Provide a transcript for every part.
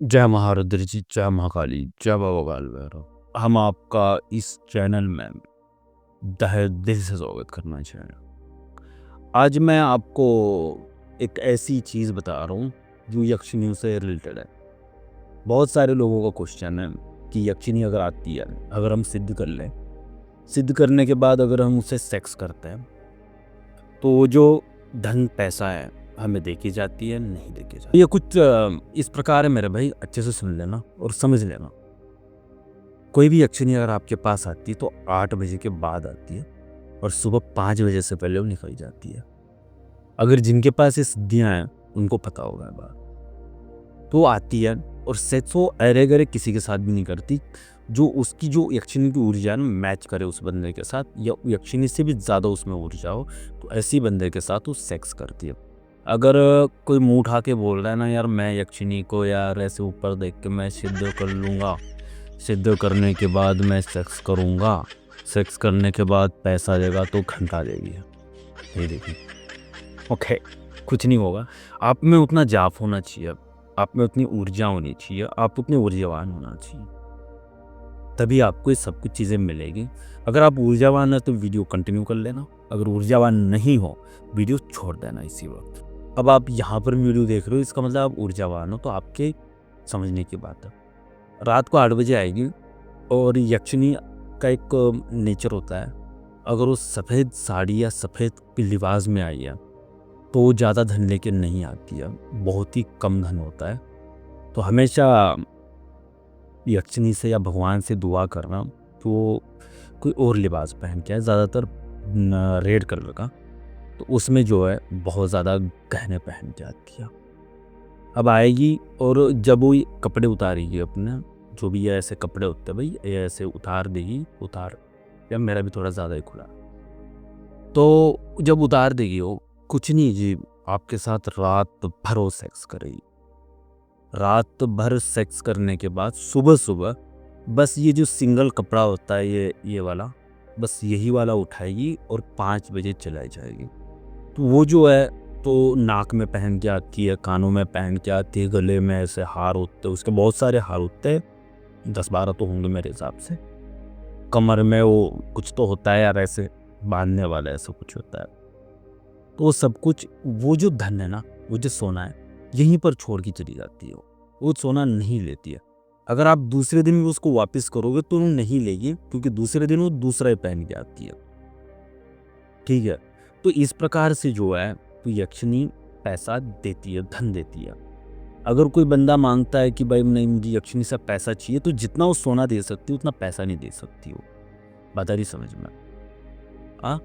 जय महारुद्र जी, जय महाकाली, जय बाबा काल भैरव। हम आपका इस चैनल में तहे दिल से स्वागत करना चाहें। आज मैं आपको एक ऐसी चीज़ बता रहा हूँ जो यक्षिनियों से रिलेटेड है। बहुत सारे लोगों का क्वेश्चन है कि यक्षिनी अगर आती है, अगर हम सिद्ध कर लें, सिद्ध करने के बाद अगर हम उससे सेक्स करते हैं तो वो जो धन पैसा है हमें देखी जाती है, नहीं देखी जाती। ये कुछ इस प्रकार है मेरे भाई, अच्छे से सुन लेना और समझ लेना। कोई भी यक्षिनी अगर आपके पास आती है तो 8 बजे के बाद आती है और सुबह 5 बजे से पहले वो निकल जाती है। अगर जिनके पास ये सिद्धियाँ हैं उनको पता होगा ये बात। तो आती है और सेक्स वो अरे गरे किसी के साथ भी नहीं करती। जो उसकी जो यक्षिनी की ऊर्जा है ना मैच करे उस बंदे के साथ, या यक्षिनी से भी ज़्यादा उसमें ऊर्जा हो, तो ऐसी बंदे के साथ वो सेक्स करती है। अगर कोई मुंह उठा के बोल रहा है ना यार मैं यक्षिनी को यार ऐसे ऊपर देख के मैं सिद्ध कर लूँगा, सिद्ध करने के बाद मैं सेक्स करूँगा, सेक्स करने के बाद पैसा देगा तो घंटा देगी, ये देखिए। ओके, कुछ नहीं होगा। आप में उतना जाप होना चाहिए, आप में उतनी ऊर्जा होनी चाहिए, आप उतने ऊर्जावान होना चाहिए, तभी आपको ये सब कुछ चीज़ें मिलेगी। अगर आप ऊर्जावान है तो वीडियो कंटिन्यू कर लेना, अगर ऊर्जावान नहीं हो वीडियो छोड़ देना इसी वक्त। अब आप यहाँ पर वीडियो देख रहे हो, इसका मतलब आप ऊर्जावान हो, तो आपके समझने की बात है। रात को 8 बजे आएगी और यक्षिनी का एक नेचर होता है, अगर वो सफ़ेद साड़ी या सफ़ेद लिबास में आई है तो वो ज़्यादा धन लेके नहीं आती है, बहुत ही कम धन होता है। तो हमेशा यक्षिनी से या भगवान से दुआ करना तो कोई और लिबास पहन के आए, ज़्यादातर रेड कलर का, तो उसमें जो है बहुत ज़्यादा गहने पहन के आती है। अब आएगी और जब वो कपड़े उतारेगी अपने, जो भी ऐसे कपड़े होते हैं भाई, ये ऐसे उतार देगी, या मेरा भी थोड़ा ज़्यादा ही खुला, तो जब उतार देगी वो कुछ नहीं जी, आपके साथ रात भर वो सेक्स करेगी। रात भर सेक्स करने के बाद सुबह सुबह बस ये जो सिंगल कपड़ा होता है ये वाला, बस यही वाला उठाएगी और 5 बजे चलाई जाएगी। तो वो जो है तो नाक में पहन के आती है, कानों में पहन के आती है, गले में ऐसे हार होते हैं, उसके बहुत सारे हार होते हैं, 10-12 तो होंगे मेरे हिसाब से। कमर में वो कुछ तो होता है यार ऐसे बांधने वाला, ऐसा कुछ होता है। तो वो सब कुछ, वो जो धन है ना, वो जो सोना है, यहीं पर छोड़ के चली जाती है। वो सोना नहीं लेती है। अगर आप दूसरे दिन भी उसको वापस करोगे तो वो नहीं लेगी, क्योंकि दूसरे दिन वो दूसरा ही पहन के आती है। ठीक है, तो इस प्रकार से जो है तो यक्षिनी पैसा देती है, धन देती है। अगर कोई बंदा मांगता है कि भाई नहीं मुझे यक्षिनी से पैसा चाहिए, तो जितना वो सोना दे सकती है उतना पैसा नहीं दे सकती वो। बात आ रही समझ में? हाँ,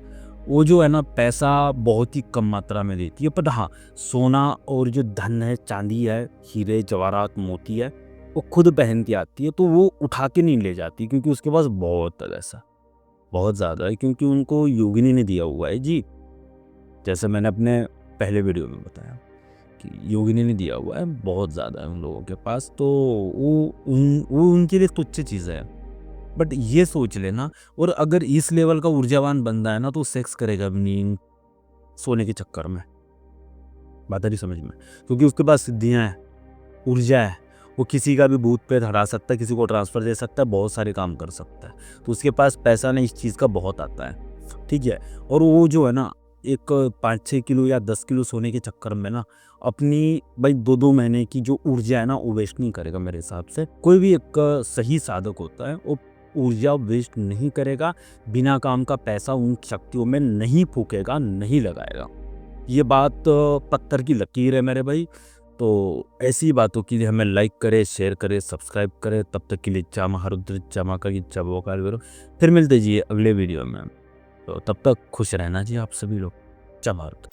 वो जो है ना पैसा बहुत ही कम मात्रा में देती है, पर हाँ सोना और जो धन है, चांदी है, हीरे जवाहरात मोती है, वो खुद पहन के आती है। तो वो उठा के नहीं ले जाती, क्योंकि उसके पास बहुत है, ऐसा बहुत ज़्यादा है, क्योंकि उनको योगिनी ने दिया हुआ है जी। जैसे मैंने अपने पहले वीडियो में बताया कि योगिनी ने दिया हुआ है, बहुत ज़्यादा है उन लोगों के पास। तो वो उनके लिए तुच्छ चीज़ है, बट ये सोच लेना। और अगर इस लेवल का ऊर्जावान बंदा है ना, तो सेक्स करेगा भी नहीं सोने के चक्कर में। बात आ रही समझ में? क्योंकि उसके पास सिद्धियाँ हैं, ऊर्जा है, वो किसी का भी भूत प्रेत हरा सकता है, किसी को ट्रांसफ़र दे सकता है, बहुत सारे काम कर सकता है। तो उसके पास पैसा नहीं, इस चीज़ का बहुत आता है, ठीक है। और वो जो है ना एक 5-6 किलो या 10 किलो सोने के चक्कर में ना अपनी भाई 2-2 महीने की जो ऊर्जा है ना वो वेस्ट नहीं करेगा मेरे हिसाब से। कोई भी एक सही साधक होता है वो ऊर्जा वेस्ट नहीं करेगा, बिना काम का पैसा उन शक्तियों में नहीं फूकेगा, नहीं लगाएगा। ये बात पत्थर की लकीर है मेरे भाई। तो ऐसी बातों के लिए हमें लाइक करें, शेयर करें, सब्सक्राइब करें। तब तक के लिए जय महारुद्र, जय महाकाली, जय बाबा काल भैरव। फिर मिलते जी अगले वीडियो में। तो तब तक खुश रहना जी आप सभी लोग। जय महारुद्र।